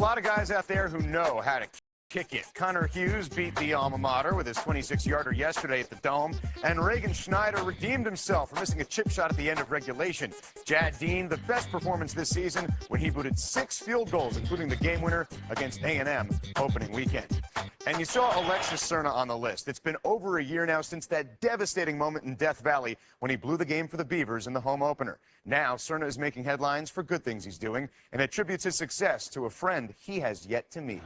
lot of guys out there who know how to kick it. Connor Hughes beat the alma mater with his 26-yarder yesterday at the Dome, and Reagan Schneider redeemed himself for missing a chip shot at the end of regulation. Jad Dean, the best performance this season when he booted 6 field goals, including the game winner against A&M opening weekend. And you saw Alexis Serna on the list. It's been over a year now since that devastating moment in Death Valley when he blew the game for the Beavers in the home opener. Now, Serna is making headlines for good things he's doing and attributes his success to a friend he has yet to meet.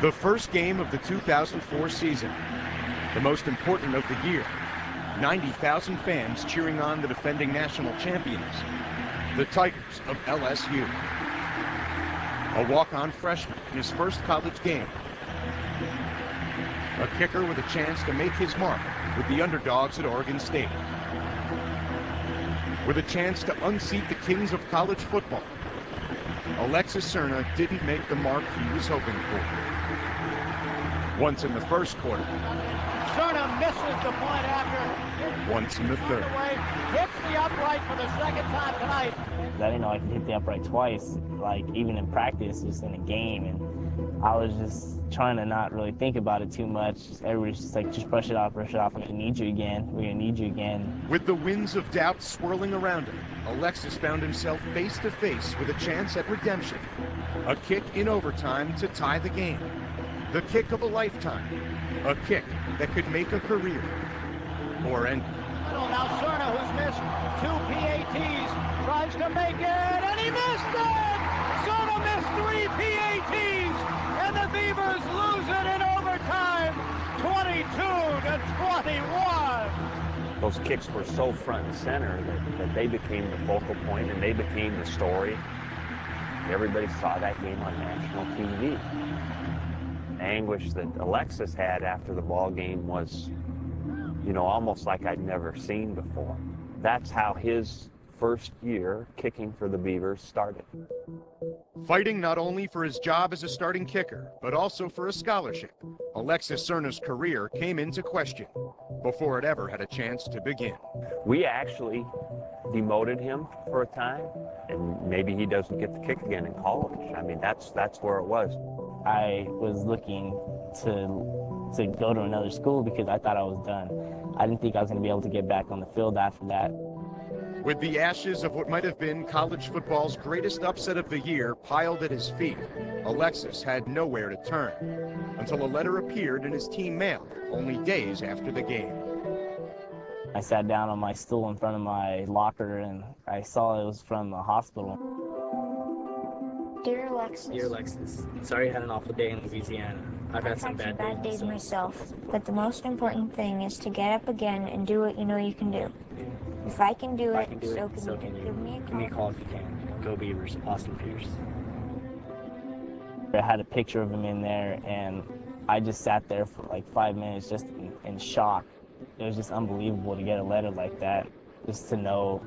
The first game of the 2004 season, the most important of the year. 90,000 fans cheering on the defending national champions, the Tigers of LSU. A walk-on freshman in his first college game. A kicker with a chance to make his mark with the underdogs at Oregon State. With a chance to unseat the kings of college football. Alexis Serna didn't make the mark he was hoping for. Once in the first quarter. Serna misses the point after. Once in the third. Hits the upright for the second time tonight. I didn't know I could hit the upright twice, like even in practice, just in a game. And I was just trying to not really think about it too much. Everybody's just like, just brush it off, brush it off. I'm going to need you again. We're going to need you again. With the winds of doubt swirling around him, Alexis found himself face to face with a chance at redemption. A kick in overtime to tie the game. The kick of a lifetime. A kick that could make a career or end. Now Serna, who's missed 2 PATs, tries to make it, and he missed it! Serna missed 3 PATs, and the Beavers lose it in overtime, 22-21. Those kicks were so front and center that they became the focal point, and they became the story. Everybody saw that game on national TV. The anguish that Alexis had after the ball game was, you know, almost like I'd never seen before. That's how his first year kicking for the Beavers started. Fighting not only for his job as a starting kicker, but also for a scholarship, Alexis Serna's career came into question before it ever had a chance to begin. We actually demoted him for a time, and maybe he doesn't get the kick again in college. I mean, that's where it was. I was looking to go to another school because I thought I was done. I didn't think I was going to be able to get back on the field after that. With the ashes of what might have been college football's greatest upset of the year piled at his feet, Alexis had nowhere to turn until a letter appeared in his team mail only days after the game. I sat down on my stool in front of my locker and I saw it was from the hospital. Dear Alexis. Dear Alexis, sorry you had an awful day in Louisiana. I've had some bad days myself, but the most important thing is to get up again and do what you know you can do. If I can do it, so can you. Give me a call if you can. Go Beavers, Austin Pierce. I had a picture of him in there, and I just sat there for like 5 minutes just in shock. It was just unbelievable to get a letter like that, just to know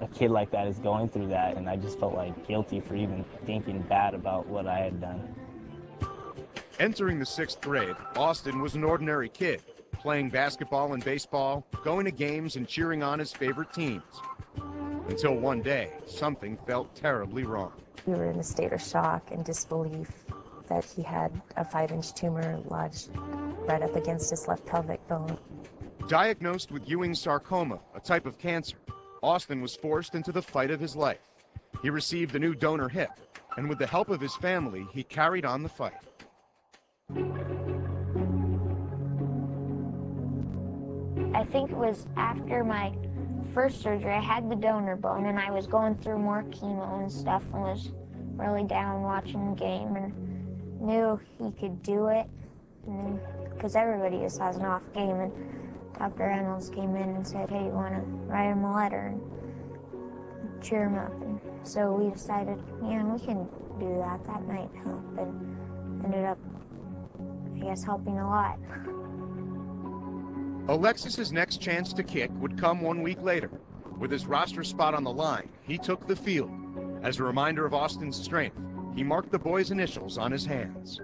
a kid like that is going through that, and I just felt like guilty for even thinking bad about what I had done. Entering the 6th grade, Austin was an ordinary kid, playing basketball and baseball, going to games and cheering on his favorite teams. Until one day, something felt terribly wrong. We were in a state of shock and disbelief that he had a 5-inch tumor lodged right up against his left pelvic bone. Diagnosed with Ewing's sarcoma, a type of cancer, Austin was forced into the fight of his life. He received a new donor hip, and with the help of his family, he carried on the fight. I think it was after my first surgery, I had the donor bone, and I was going through more chemo and stuff, and was really down watching the game, and knew he could do it, because everybody just has an off game, and Dr. Reynolds came in and said, hey, you want to write him a letter and cheer him up, and so we decided, yeah, we can do that. That might help, and ended up, I guess, helping a lot. Alexis's next chance to kick would come 1 week later. With his roster spot on the line, he took the field. As a reminder of Austin's strength, he marked the boys' initials on his hands.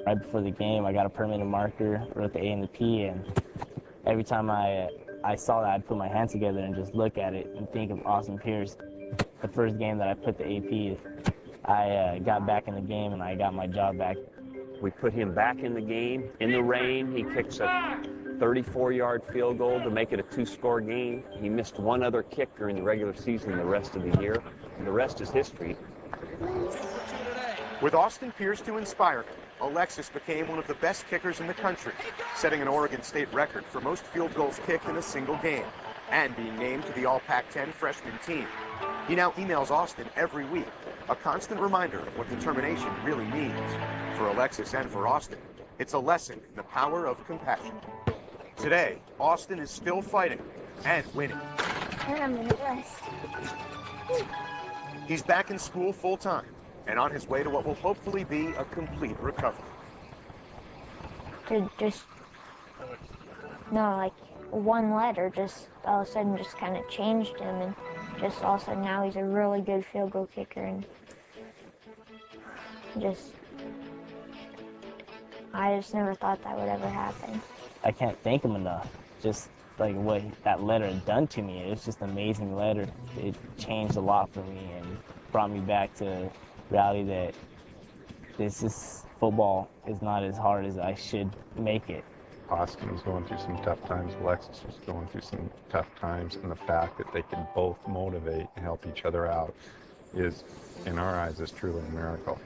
Right before the game, I got a permanent marker, wrote the A and the P, and every time I I saw that, I'd put my hands together and just look at it and think of Austin Pierce. The first game that I put the AP, I got back in the game and I got my job back. We put him back in the game. In the rain, he kicks a 34-yard field goal to make it a 2-score game. He missed one other kick during the regular season the rest of the year. And the rest is history. With Austin Pierce to inspire him, Alexis became one of the best kickers in the country, setting an Oregon State record for most field goals kicked in a single game, and being named to the All-Pac-10 freshman team. He now emails Austin every week, a constant reminder of what determination really means. For Alexis and for Austin, it's a lesson in the power of compassion. Today, Austin is still fighting and winning. And I'm gonna rest. He's back in school full-time and on his way to what will hopefully be a complete recovery. To just, no, like one letter just all of a sudden just kind of changed him, and just all of a sudden now he's a really good field goal kicker, and I just never thought that would ever happen. I can't thank him enough. Just like what that letter had done to me. It was just an amazing letter. It changed a lot for me and brought me back to reality that football is not as hard as I should make it. Austin was going through some tough times. Alexis was going through some tough times, and the fact that they can both motivate and help each other out is, in our eyes, is truly a miracle.